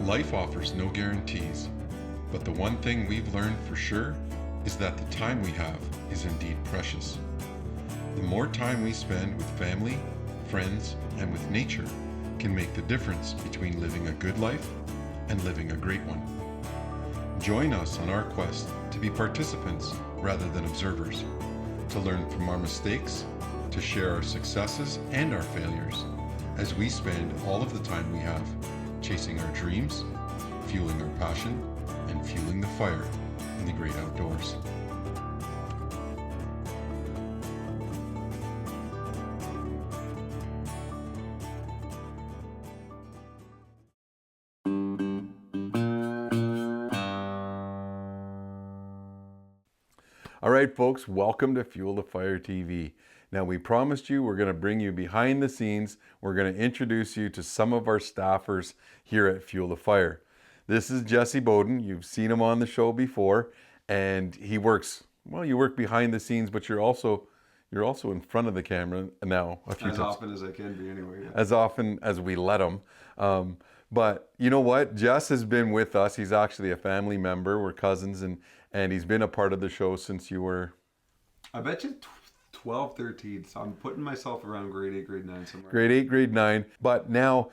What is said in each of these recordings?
Life offers no guarantees, but the one thing we've learned for sure is that the time we have is indeed precious. The more time we spend with family, friends, and with nature can make the difference between living a good life and living a great one. Join us on our quest to be participants rather than observers, to learn from our mistakes, to share our successes and our failures, as we spend all of the time we have chasing our dreams, fueling our passion, and fueling the fire in the great outdoors. All right, folks, welcome to Fuel the Fire TV. Now, we promised you we're going to bring you behind the scenes. We're going to introduce you to some of our staffers here at Fuel the Fire. This is Jesse Beaudin. You've seen him on the show before, and he works, well, you work behind the scenes, but you're also in front of the camera now a few times. As often as I can be anyway. Yeah. As often as we let him. But you know what? Jess has been with us. He's actually a family member. We're cousins, and he's been a part of the show since you were... I bet you 12, 13. So I'm putting myself around grade 8, grade 9 somewhere. Grade 8, grade 9. But now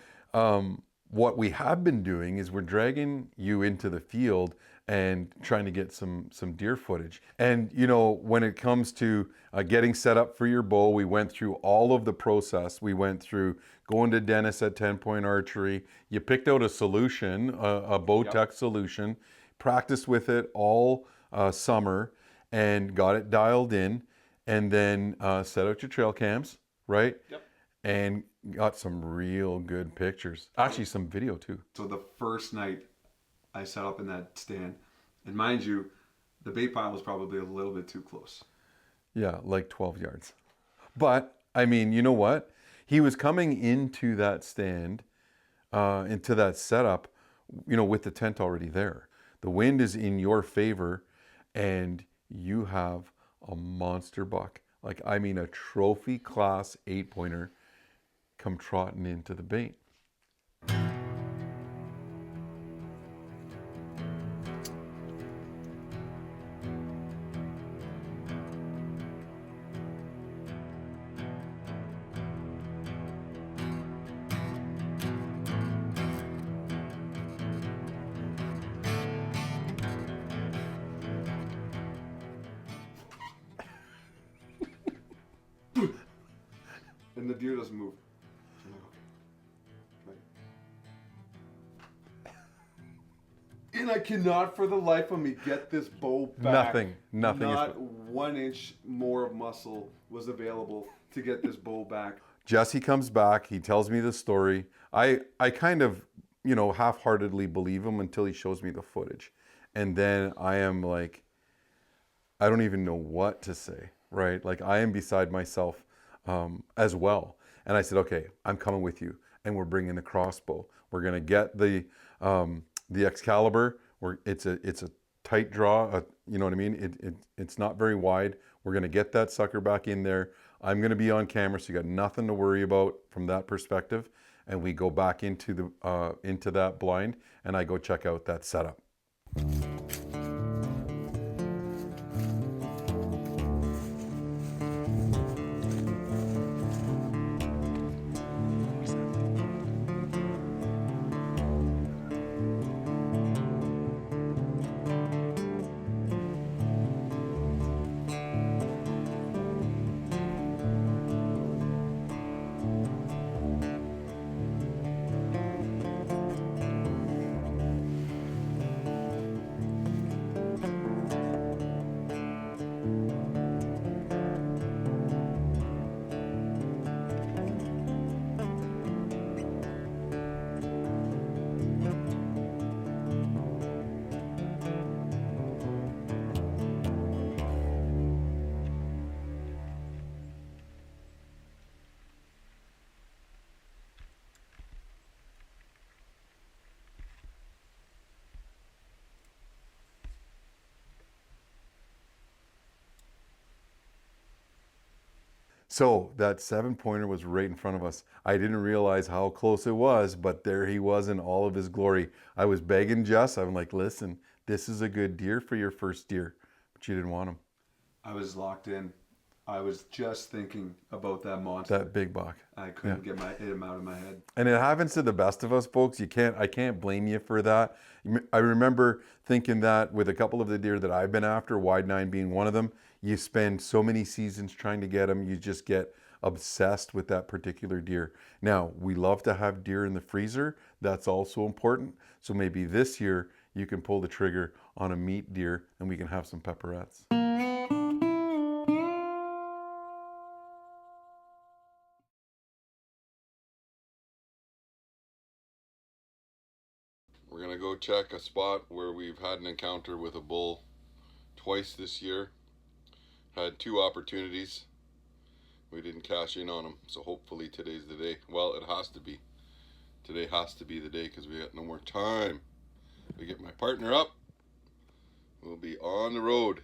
what we have been doing is we're dragging you into the field and trying to get some deer footage. And you know, when it comes to getting set up for your bow, we went through all of the process. We went through going to Dennis at 10-point archery. You picked out a solution, a Bowtech solution, practiced with it all summer and got it dialed in, and then set out your trail cams, right? Yep. And got some real good pictures. Actually, some video too. So the first night I set up in that stand, and mind you, the bait pile was probably a little bit too close. Yeah, like 12 yards. But, I mean, you know what? He was coming into that stand, into that setup, you know, with the tent already there. The wind is in your favor, and you have a monster buck. Like, I mean, a trophy class 8-pointer come trotting into the bait. And the deer doesn't move. I'm like, okay. Right. And I cannot for the life of me get this bow back. Nothing. Not 1 inch more of muscle was available to get this bow back. Jesse comes back, he tells me the story. I kind of, you know, half-heartedly believe him until he shows me the footage. And then I am like, I don't even know what to say, right? Like, I am beside myself as well. And I said, okay, I'm coming with you. And we're bringing the crossbow. We're gonna get the Excalibur. It's a tight draw, you know what I mean? It's not very wide. We're gonna get that sucker back in there. I'm gonna be on camera, so you got nothing to worry about from that perspective. And we go back into that blind, and I go check out that setup. So that 7-pointer was right in front of us. I didn't realize how close it was, but there he was in all of his glory. I was begging Jess. I'm like, listen, this is a good deer for your first deer, but you didn't want him. I was locked in. I was just thinking about that monster. That big buck. I couldn't get him out of my head. And it happens to the best of us, folks. I can't blame you for that. I remember thinking that with a couple of the deer that I've been after, wide nine being one of them. You spend so many seasons trying to get them, you just get obsessed with that particular deer. Now, we love to have deer in the freezer. That's also important. So maybe this year you can pull the trigger on a meat deer and we can have some pepperettes. We're gonna go check a spot where we've had an encounter with a bull twice this year. Had 2 opportunities. We didn't cash in on them, so hopefully today's the day. Well, it has to be. Today has to be the day because we got no more time. We get my partner up, we'll be on the road.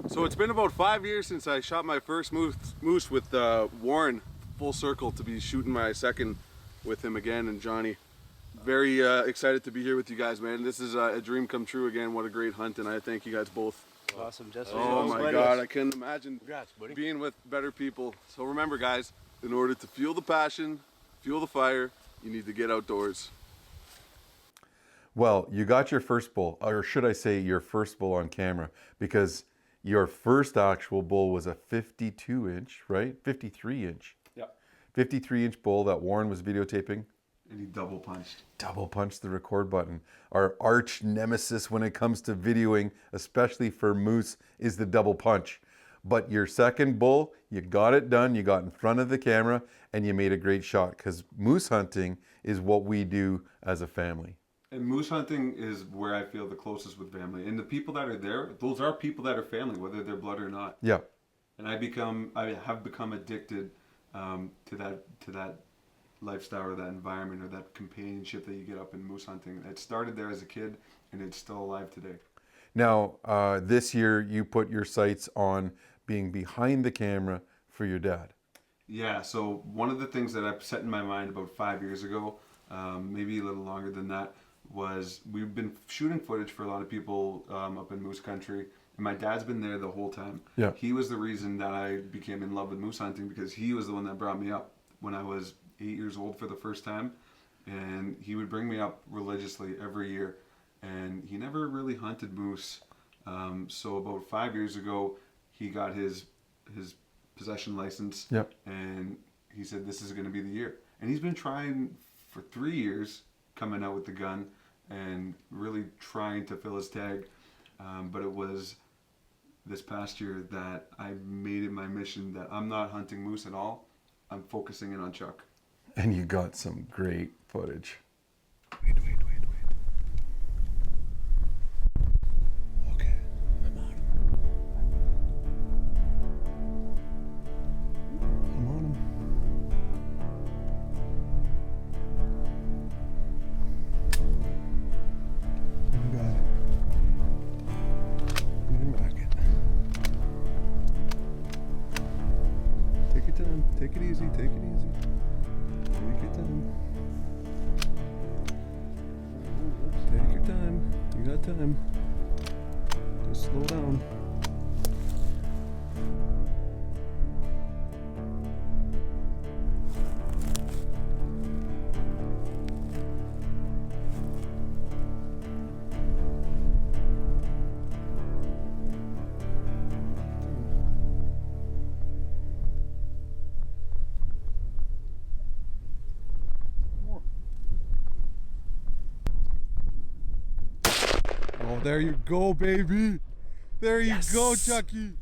So it's been about 5 years since I shot my first moose with Warren, full circle to be shooting my second with him again, and Johnny. Very excited to be here with you guys, man. This is a dream come true again. What a great hunt, and I thank you guys both. Awesome, Jesse. Oh my God, I couldn't imagine being with better people. So remember guys, in order to fuel the passion, fuel the fire, you need to get outdoors. Well, you got your first bull, or should I say your first bull on camera, because your first actual bull was a 52-inch, right? 53-inch. Yeah. 53-inch bull that Warren was videotaping. And he double punched. Double punched the record button. Our arch nemesis when it comes to videoing, especially for moose, is the double punch. But your second bull, you got it done, you got in front of the camera, and you made a great shot, because moose hunting is what we do as a family. And moose hunting is where I feel the closest with family. And the people that are there, those are people that are family, whether they're blood or not. Yeah. And I have become addicted to that lifestyle or that environment or that companionship that you get up in moose hunting. It started there as a kid, and it's still alive today. Now, this year you put your sights on being behind the camera for your dad. Yeah, so one of the things that I've set in my mind about 5 years ago, maybe a little longer than that, was we've been shooting footage for a lot of people up in moose country, and my dad's been there the whole time. Yeah. He was the reason that I became in love with moose hunting, because he was the one that brought me up when I was 8 years old for the first time, and he would bring me up religiously every year, and he never really hunted moose. So about 5 years ago, he got his possession license. Yep. And he said, this is going to be the year. And he's been trying for 3 years, coming out with the gun and really trying to fill his tag. But it was this past year that I made it my mission that I'm not hunting moose at all. I'm focusing in on Chuck. And you got some great footage. Wait. Okay, I'm on him. I'm on him. You got it. Get him back in. Take your time. Take it easy. Take it easy. Take your time. Take your time. You got time. Just slow down. There you go, baby. There you go, Chucky.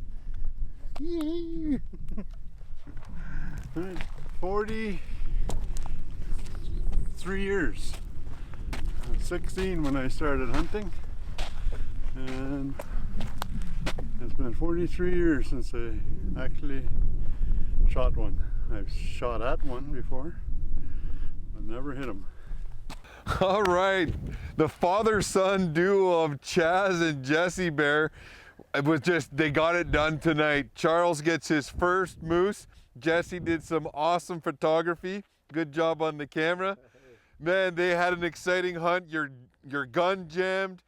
43 years. I was 16 when I started hunting, and it's been 43 years since I actually shot one. I've shot at one before, but never hit him. All right, the father-son duo of Chaz and Jesse Bear. It was just, they got it done tonight. Charles gets his first moose. Jesse did some awesome photography. Good job on the camera. Man, they had an exciting hunt. Your gun jammed,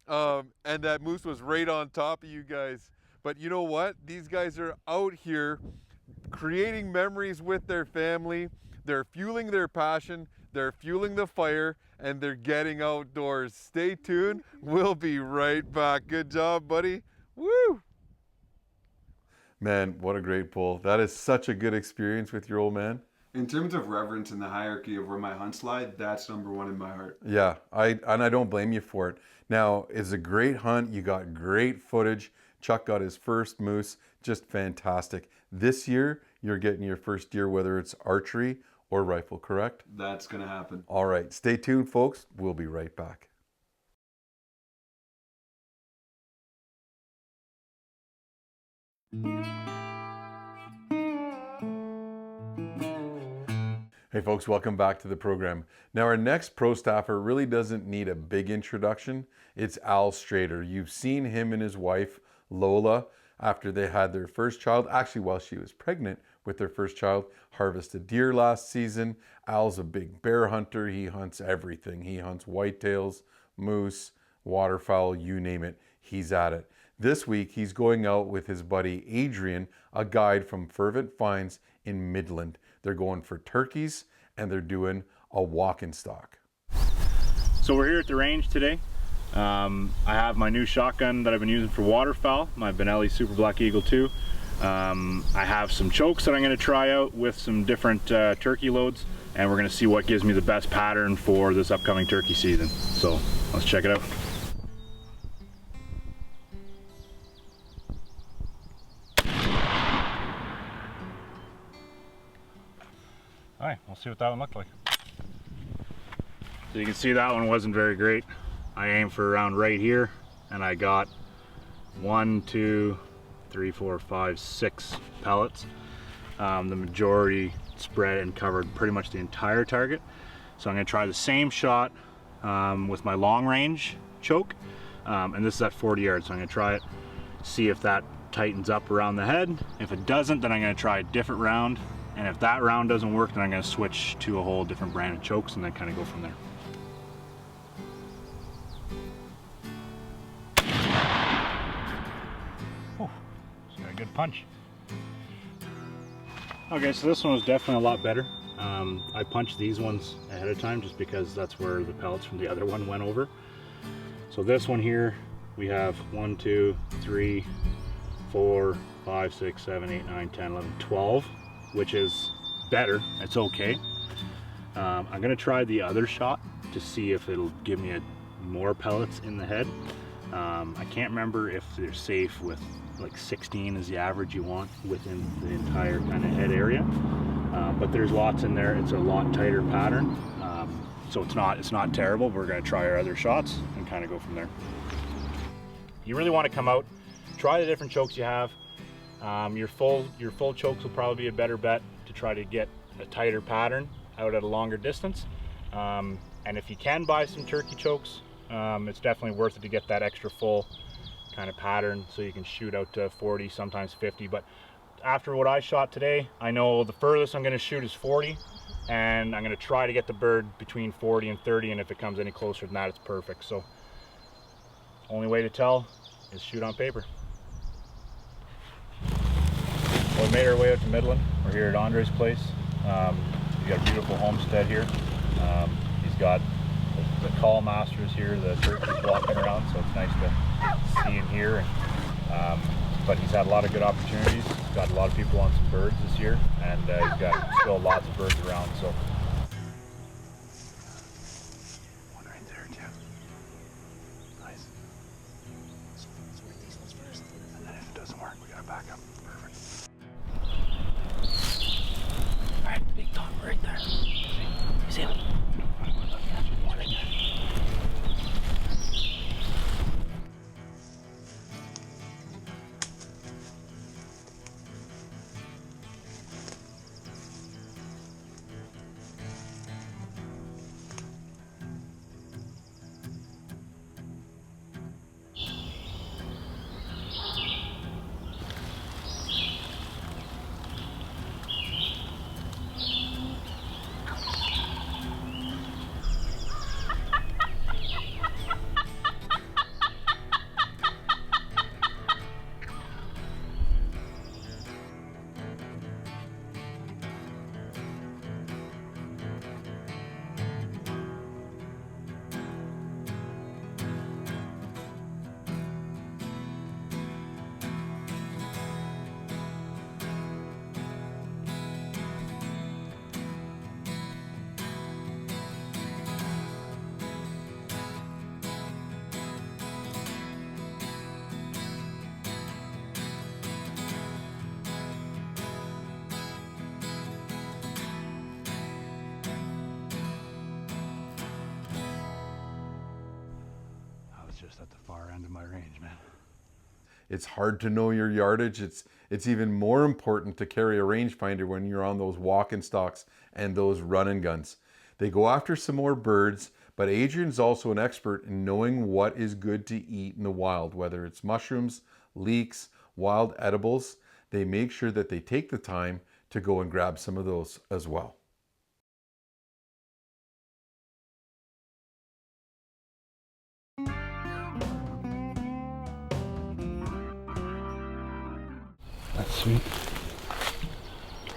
and that moose was right on top of you guys. But you know what? These guys are out here creating memories with their family. They're fueling their passion. They're fueling the fire, and they're getting outdoors. Stay tuned. We'll be right back. Good job, buddy. Woo! Man, what a great pull. That is such a good experience with your old man. In terms of reverence in the hierarchy of where my hunts lie, that's number one in my heart. Yeah, I don't blame you for it. Now, it's a great hunt. You got great footage. Chuck got his first moose. Just fantastic. This year, you're getting your first deer, whether it's archery or rifle, correct? That's going to happen. All right, stay tuned, folks. We'll be right back. Hey folks, welcome back to the program. Now our next pro staffer really doesn't need a big introduction. It's Al Strader. You've seen him and his wife, Lola, after they had their first child, actually while she was pregnant with their first child, harvested deer last season. Al's a big bear hunter. He hunts everything. He hunts whitetails, moose, waterfowl, you name it, he's at it. This week, he's going out with his buddy Adrian, a guide from Fervent Finds in Midland. They're going for turkeys, and they're doing a walk-in stock. So we're here at the range today. I have my new shotgun that I've been using for waterfowl, my Benelli Super Black Eagle 2. I have some chokes that I'm going to try out with some different turkey loads, and we're going to see what gives me the best pattern for this upcoming turkey season. So let's check it out. All right, we'll see what that one looked like. So you can see that one wasn't very great. I aimed for around right here, and I got 1, 2, 3, 4, 5, 6 pellets. The majority spread and covered pretty much the entire target. So I'm gonna try the same shot with my long range choke, and this is at 40 yards. So I'm gonna try it, see if that tightens up around the head. If it doesn't, then I'm gonna try a different round. And if that round doesn't work, then I'm going to switch to a whole different brand of chokes and then kind of go from there. Oh, it's got a good punch. Okay, so this one was definitely a lot better. I punched these ones ahead of time just because that's where the pellets from the other one went over. So this one here, we have 1, 2, 3, 4, 5, 6, 7, 8, 9, 10, 11, 12. Which is better. It's okay. I'm gonna try the other shot to see if it'll give me more pellets in the head. I can't remember if they're safe with like 16 is the average you want within the entire kind of head area, but there's lots in there. It's a lot tighter pattern, so it's not terrible. We're gonna try our other shots and kind of go from there. You really want to come out, try the different chokes you have. Your full chokes will probably be a better bet to try to get a tighter pattern out at a longer distance. And if you can buy some turkey chokes, it's definitely worth it to get that extra full kind of pattern so you can shoot out to 40, sometimes 50. But after what I shot today, I know the furthest I'm going to shoot is 40, and I'm going to try to get the bird between 40 and 30, and if it comes any closer than that, it's perfect. So only way to tell is shoot on paper. Well, we made our way out to Midland. We're here at Andre's place. He's got a beautiful homestead here. He's got the call masters here, the turkeys walking around, so it's nice to see and hear. But he's had a lot of good opportunities. He's got a lot of people on some birds this year, and he's got still lots of birds around. So. One right there, Jeff. Nice. just at the far end of my range, man. It's hard to know your yardage. It's even more important to carry a rangefinder when you're on those walking stocks and those run and guns. They go after some more birds, but Adrian's also an expert in knowing what is good to eat in the wild, whether it's mushrooms, leeks, wild edibles. They make sure that they take the time to go and grab some of those as well. That's sweet.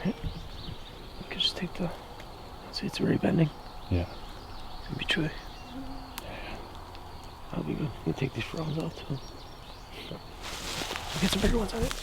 Right. You could just take the. See, it's already bending. Yeah. It's gonna be chewy. That'll be good. You can take these fronds out too. Get some bigger ones on it.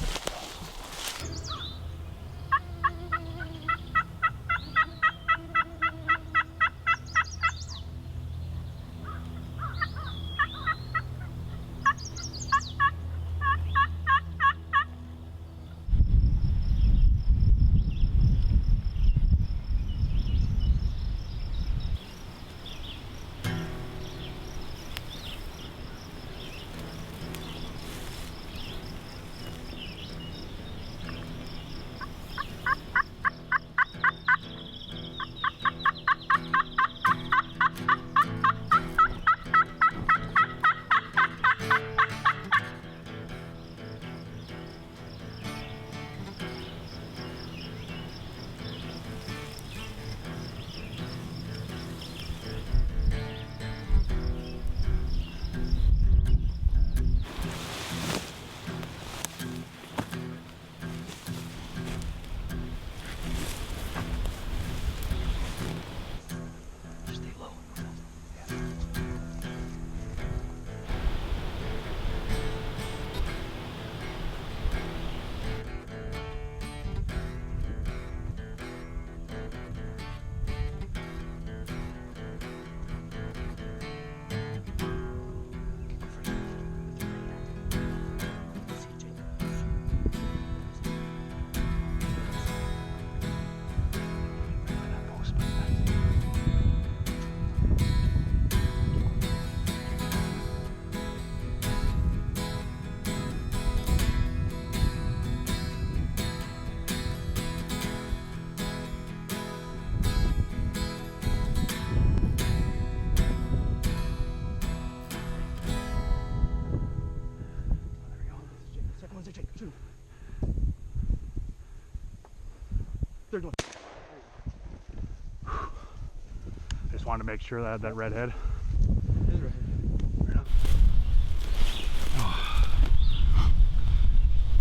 Just wanted to make sure that I had that red head.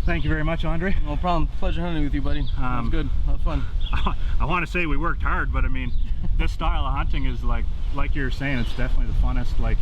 Thank you very much, Andre. No problem. Pleasure hunting with you, buddy. That was good. A lot of fun. I want to say we worked hard, but I mean, this style of hunting is like you're saying, it's definitely the funnest, like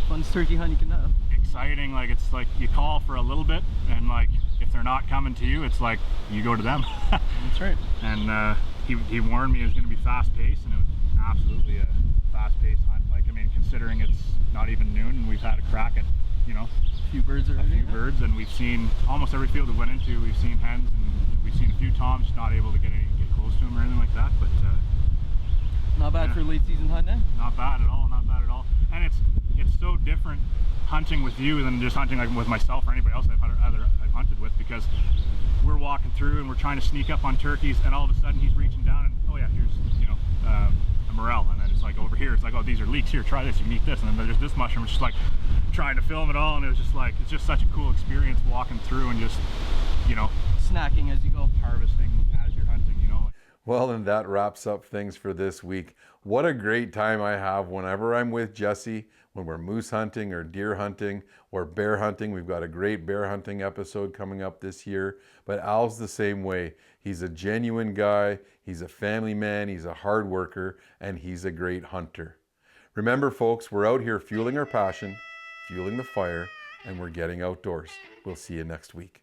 Funnest turkey hunt you can have. exciting. Like it's like you call for a little bit, and like if they're not coming to you, it's like you go to them. That's right. And he warned me it was going to be fast paced, and it was absolutely a fast paced hunt. Like I mean, considering it's not even noon, and we've had a crack at, you know, A few birds already. a few birds, and we've seen almost every field we went into. We've seen hens, and we've seen a few toms, not able to get close to them or anything like that. But Not bad Yeah. for a late season hunt, eh? not bad at all, not bad at all. And it's so different hunting with you than just hunting like with myself or anybody else I've hunted with, because we're walking through and we're trying to sneak up on turkeys, and all of a sudden he's reaching down and, oh yeah, here's, you know, a morel, and then it's like over here it's like, oh, these are leeks, here, try this, you can eat this, and then there's this mushroom. It's just like trying to film it all, and it was just like, it's just such a cool experience walking through and just, you know, Snacking as you go. harvesting as you're hunting, you know. Well, and that wraps up things for this week. What a great time I have whenever I'm with Jesse, when we're moose hunting or deer hunting or bear hunting. We've got a great bear hunting episode coming up this year, but Al's the same way. He's a genuine guy, he's a family man, he's a hard worker, and he's a great hunter. Remember, folks, we're out here fueling our passion, fueling the fire, and we're getting outdoors. We'll see you next week.